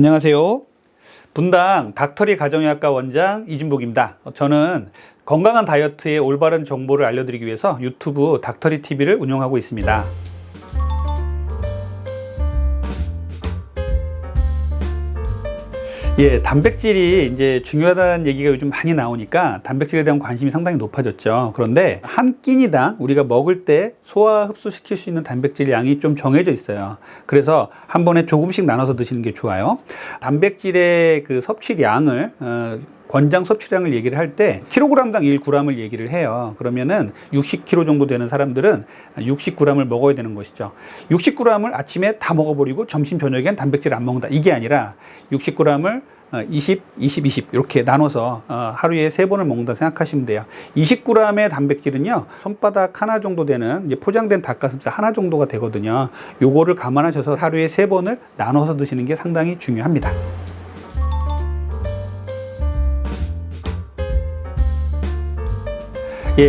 안녕하세요. 분당 닥터리 가정의학과 원장 이진복입니다. 저는 건강한 다이어트의 올바른 정보를 알려드리기 위해서 유튜브 닥터리 TV를 운영하고 있습니다. 단백질이 이제 중요하다는 얘기가 요즘 많이 나오니까 단백질에 대한 관심이 상당히 높아졌죠. 그런데 한 끼니당 우리가 먹을 때 소화 흡수시킬 수 있는 단백질 양이 좀 정해져 있어요. 그래서 한 번에 조금씩 나눠서 드시는 게 좋아요. 단백질의 그 섭취량을 권장 섭취량을 얘기를 할 때 킬로그램당 1g을 얘기를 해요. 그러면은 60kg 정도 되는 사람들은 60g을 먹어야 되는 것이죠. 60g을 아침에 다 먹어버리고 점심 저녁엔 단백질 안 먹는다. 이게 아니라 60g을 20, 20, 20 이렇게 나눠서 하루에 3번을 먹는다 생각하시면 돼요. 20g의 단백질은요, 손바닥 하나 정도 되는 이제 포장된 닭가슴살 하나 정도가 되거든요. 요거를 감안하셔서 하루에 3번을 나눠서 드시는 게 상당히 중요합니다.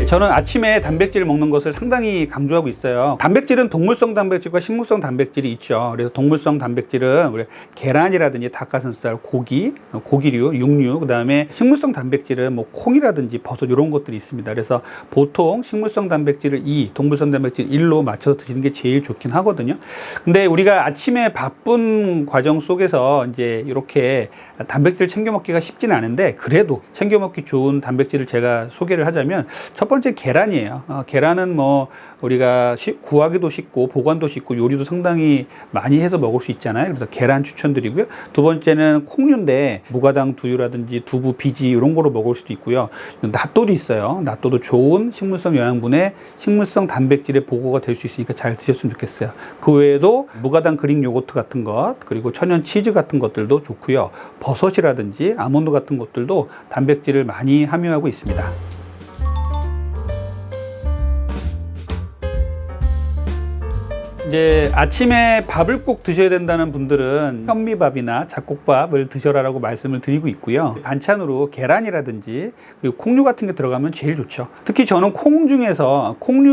저는 아침에 단백질을 먹는 것을 상당히 강조하고 있어요. 단백질은 동물성 단백질과 식물성 단백질이 있죠. 그래서 동물성 단백질은 우리 계란이라든지 닭가슴살, 고기류, 육류, 그 다음에 식물성 단백질은 뭐 콩이라든지 버섯 이런 것들이 있습니다. 그래서 보통 식물성 단백질을 2, 동물성 단백질 1로 맞춰서 드시는 게 제일 좋긴 하거든요. 근데 우리가 아침에 바쁜 과정 속에서 이제 이렇게 단백질 챙겨 먹기가 쉽지는 않은데, 그래도 챙겨 먹기 좋은 단백질을 제가 소개를 하자면 첫 번째 계란이에요. 계란은 뭐 우리가 구하기도 쉽고 보관도 쉽고 요리도 상당히 많이 해서 먹을 수 있잖아요. 그래서 계란 추천드리고요. 두 번째는 콩류인데 무가당 두유라든지 두부, 비지 이런 거로 먹을 수도 있고요. 낫또도 있어요. 낫또도 좋은 식물성 영양분의 식물성 단백질의 보고가 될 수 있으니까 잘 드셨으면 좋겠어요. 그 외에도 무가당 그릭 요거트 같은 것, 그리고 천연 치즈 같은 것들도 좋고요. 버섯이라든지 아몬드 같은 것들도 단백질을 많이 함유하고 있습니다. 이제 아침에 밥을 꼭 드셔야 된다는 분들은 현미밥이나 잡곡밥을 드셔라라고 말씀을 드리고 있고요. 반찬으로 계란이라든지 그리고 콩류 같은 게 들어가면 제일 좋죠. 특히 저는 콩류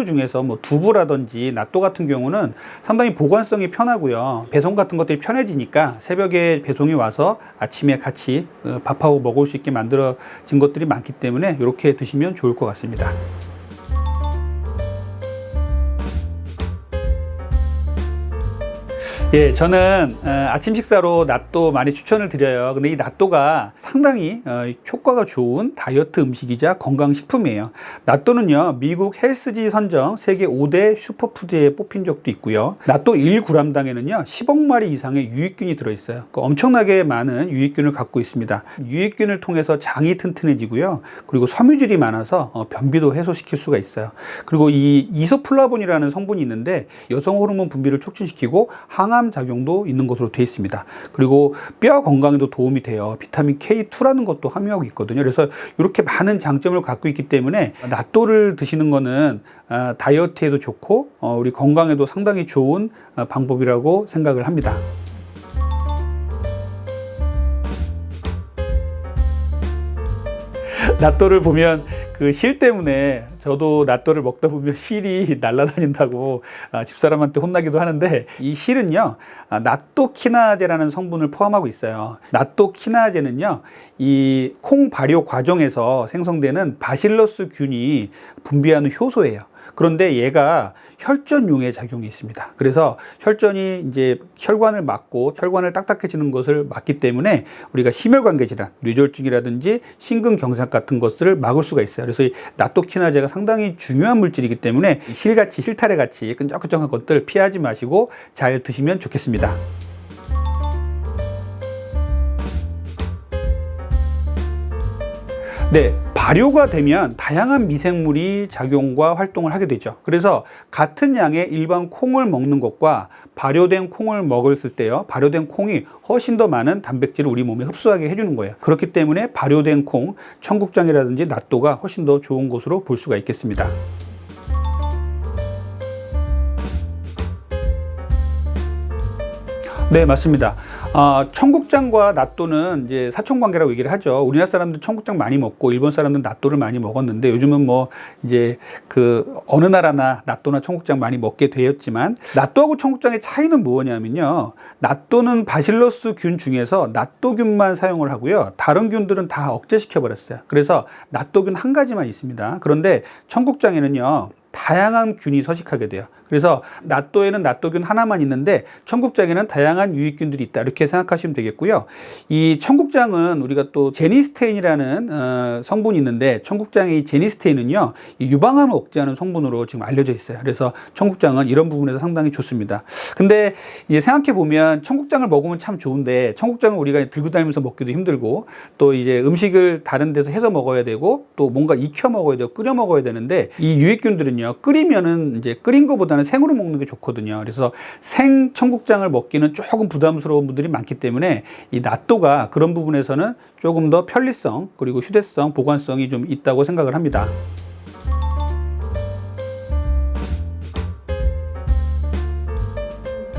중에서 뭐 두부라든지 낫또 같은 경우는 상당히 보관성이 편하고요. 배송 같은 것들이 편해지니까 새벽에 배송이 와서 아침에 같이 밥하고 먹을 수 있게 만들어진 것들이 많기 때문에 이렇게 드시면 좋을 것 같습니다. 저는 아침 식사로 낫또 많이 추천을 드려요. 근데 이 낫또가 상당히 효과가 좋은 다이어트 음식이자 건강식품이에요. 낫또는요, 미국 헬스지 선정 세계 5대 슈퍼푸드에 뽑힌 적도 있고요. 낫또 1g당에는요 10억 마리 이상의 유익균이 들어있어요. 엄청나게 많은 유익균을 갖고 있습니다. 유익균을 통해서 장이 튼튼해지고요. 그리고 섬유질이 많아서 변비도 해소시킬 수가 있어요. 그리고 이 이소플라본이라는 성분이 있는데 여성 호르몬 분비를 촉진시키고 항암 작용도 있는 것으로 되어 있습니다. 그리고 뼈 건강에도 도움이 돼요. 비타민 K2라는 것도 함유하고 있거든요. 그래서 이렇게 많은 장점을 갖고 있기 때문에 낫또를 드시는 거는 다이어트에도 좋고 우리 건강에도 상당히 좋은 방법이라고 생각을 합니다. 낫또를 보면 그 실 때문에 저도 낫또를 먹다 보면 실이 날아다닌다고 집사람한테 혼나기도 하는데, 이 실은요 나토키나제라는 성분을 포함하고 있어요. 나토키나제는요 이 콩 발효 과정에서 생성되는 바실러스 균이 분비하는 효소예요. 그런데 얘가 혈전용의 작용이 있습니다. 그래서 혈전이 이제 혈관을 막고 혈관을 딱딱해지는 것을 막기 때문에 우리가 심혈관계 질환, 뇌졸중이라든지 심근경색 같은 것을 막을 수가 있어요. 그래서 이 나토키나제가 상당히 중요한 물질이기 때문에 실타래같이 끈적끈적한 것들 피하지 마시고 잘 드시면 좋겠습니다. 발효가 되면 다양한 미생물이 작용과 활동을 하게 되죠. 그래서 같은 양의 일반 콩을 먹는 것과 발효된 콩을 먹었을 때요, 발효된 콩이 훨씬 더 많은 단백질을 우리 몸에 흡수하게 해주는 거예요. 그렇기 때문에 발효된 콩, 청국장이라든지 낫또가 훨씬 더 좋은 것으로 볼 수가 있겠습니다. 네, 맞습니다. 청국장과 낫또는 이제 사촌관계라고 얘기를 하죠. 우리나라 사람들 청국장 많이 먹고 일본 사람들은 낫또를 많이 먹었는데 요즘은 뭐 이제 그 어느 나라나 낫또나 청국장 많이 먹게 되었지만 낫또하고 청국장의 차이는 뭐냐면요. 낫또는 바실러스 균 중에서 낫또균만 사용을 하고요. 다른 균들은 다 억제시켜 버렸어요. 그래서 낫또균 한 가지만 있습니다. 그런데 청국장에는요. 다양한 균이 서식하게 돼요. 그래서 낫또에는 낫또균 하나만 있는데 청국장에는 다양한 유익균들이 있다. 이렇게 생각하시면 되겠고요. 이 청국장은 우리가 또 제니스테인이라는 성분이 있는데 청국장의 이 제니스테인은요. 이 유방암을 억제하는 성분으로 지금 알려져 있어요. 그래서 청국장은 이런 부분에서 상당히 좋습니다. 근데 이제 생각해 보면 청국장을 먹으면 참 좋은데 청국장을 우리가 들고 다니면서 먹기도 힘들고 또 이제 음식을 다른 데서 해서 먹어야 되고 또 뭔가 익혀 먹어야 되고 끓여 먹어야 되는데 이 유익균들은요. 끓이면은 이제 끓인 것보다는 생으로 먹는 게 좋거든요. 그래서 생 청국장을 먹기는 조금 부담스러운 분들이 많기 때문에 이 낫또가 그런 부분에서는 조금 더 편리성 그리고 휴대성, 보관성이 좀 있다고 생각을 합니다.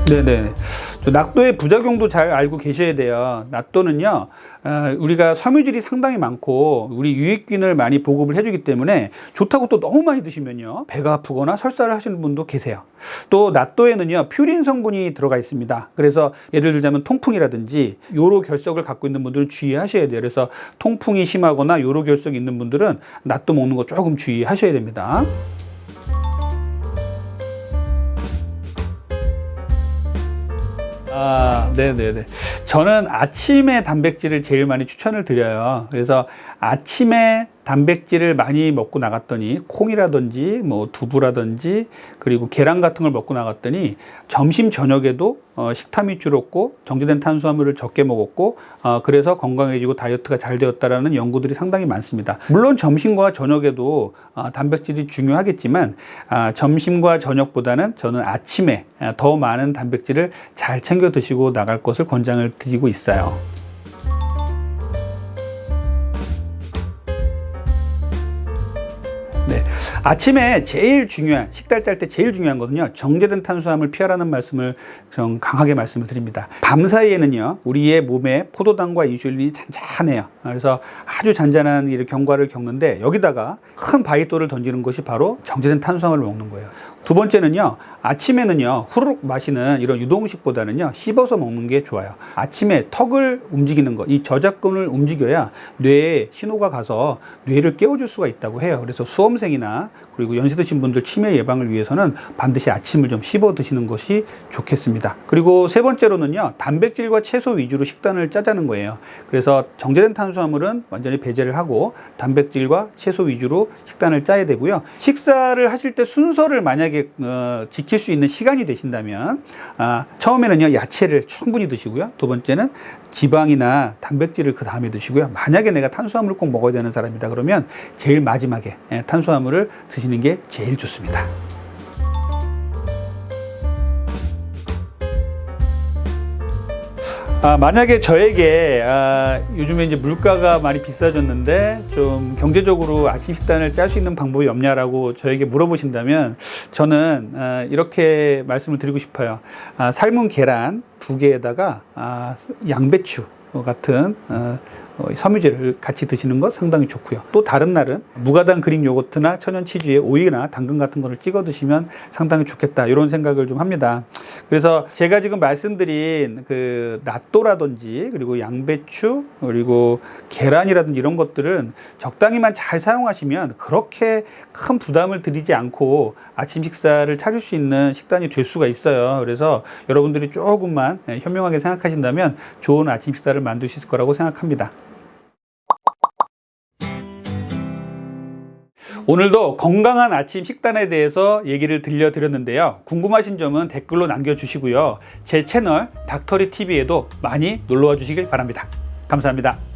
네네. 낫또의 부작용도 잘 알고 계셔야 돼요. 낫또는요, 우리가 섬유질이 상당히 많고, 우리 유익균을 많이 보급을 해주기 때문에 좋다고 또 너무 많이 드시면요, 배가 아프거나 설사를 하시는 분도 계세요. 또 낫또에는요, 퓨린 성분이 들어가 있습니다. 그래서 예를 들자면 통풍이라든지 요로 결석을 갖고 있는 분들은 주의하셔야 돼요. 그래서 통풍이 심하거나 요로 결석이 있는 분들은 낫또 먹는 거 조금 주의하셔야 됩니다. 네네네. 저는 아침에 단백질을 제일 많이 추천을 드려요. 그래서 아침에 단백질을 많이 먹고 나갔더니 콩이라든지 뭐 두부라든지 그리고 계란 같은 걸 먹고 나갔더니 점심 저녁에도 식탐이 줄었고 정제된 탄수화물을 적게 먹었고 그래서 건강해지고 다이어트가 잘 되었다라는 연구들이 상당히 많습니다. 물론 점심과 저녁에도 단백질이 중요하겠지만 점심과 저녁보다는 저는 아침에 더 많은 단백질을 잘 챙겨 드시고 나갈 것을 권장을 드리고 있어요. 네. 아침에 제일 중요한, 식달 짤 때 제일 중요한 거는요, 정제된 탄수화물 피하라는 말씀을 좀 강하게 말씀을 드립니다. 밤 사이에는요, 우리의 몸에 포도당과 인슐린이 잔잔해요. 그래서 아주 잔잔한 경과를 겪는데, 여기다가 큰 바이토를 던지는 것이 바로 정제된 탄수화물을 먹는 거예요. 두 번째는요, 아침에는요, 후루룩 마시는 이런 유동식보다는요, 씹어서 먹는 게 좋아요. 아침에 턱을 움직이는 것, 이 저작근을 움직여야 뇌에 신호가 가서 뇌를 깨워줄 수가 있다고 해요. 그래서 수험생이나 그리고 연세 드신 분들 치매 예방을 위해서는 반드시 아침을 좀 씹어 드시는 것이 좋겠습니다. 그리고 세 번째로는요, 단백질과 채소 위주로 식단을 짜자는 거예요. 그래서 정제된 탄수화물은 완전히 배제를 하고 단백질과 채소 위주로 식단을 짜야 되고요. 식사를 하실 때 순서를 만약에 지킬 수 있는 시간이 되신다면 처음에는요, 야채를 충분히 드시고요. 두 번째는 지방이나 단백질을 그 다음에 드시고요. 만약에 내가 탄수화물을 꼭 먹어야 되는 사람이다 그러면 제일 마지막에 탄수화물을 드시는 게 제일 좋습니다. 만약에 저에게 요즘에 이제 물가가 많이 비싸졌는데 좀 경제적으로 아침 식단을 짤 수 있는 방법이 없냐라고 저에게 물어보신다면 저는 이렇게 말씀을 드리고 싶어요. 삶은 계란 2개에다가 양배추 같은 섬유질을 같이 드시는 것 상당히 좋고요. 또 다른 날은 무가당 그릭 요거트나 천연 치즈에 오이나 당근 같은 거를 찍어 드시면 상당히 좋겠다, 이런 생각을 좀 합니다. 그래서 제가 지금 말씀드린 그 낫또라든지 그리고 양배추 그리고 계란이라든지 이런 것들은 적당히만 잘 사용하시면 그렇게 큰 부담을 드리지 않고 아침 식사를 차릴 수 있는 식단이 될 수가 있어요. 그래서 여러분들이 조금만 현명하게 생각하신다면 좋은 아침 식사를 만들 수 있을 거라고 생각합니다. 오늘도 건강한 아침 식단에 대해서 얘기를 들려드렸는데요. 궁금하신 점은 댓글로 남겨주시고요. 제 채널 닥터리 TV에도 많이 놀러와 주시길 바랍니다. 감사합니다.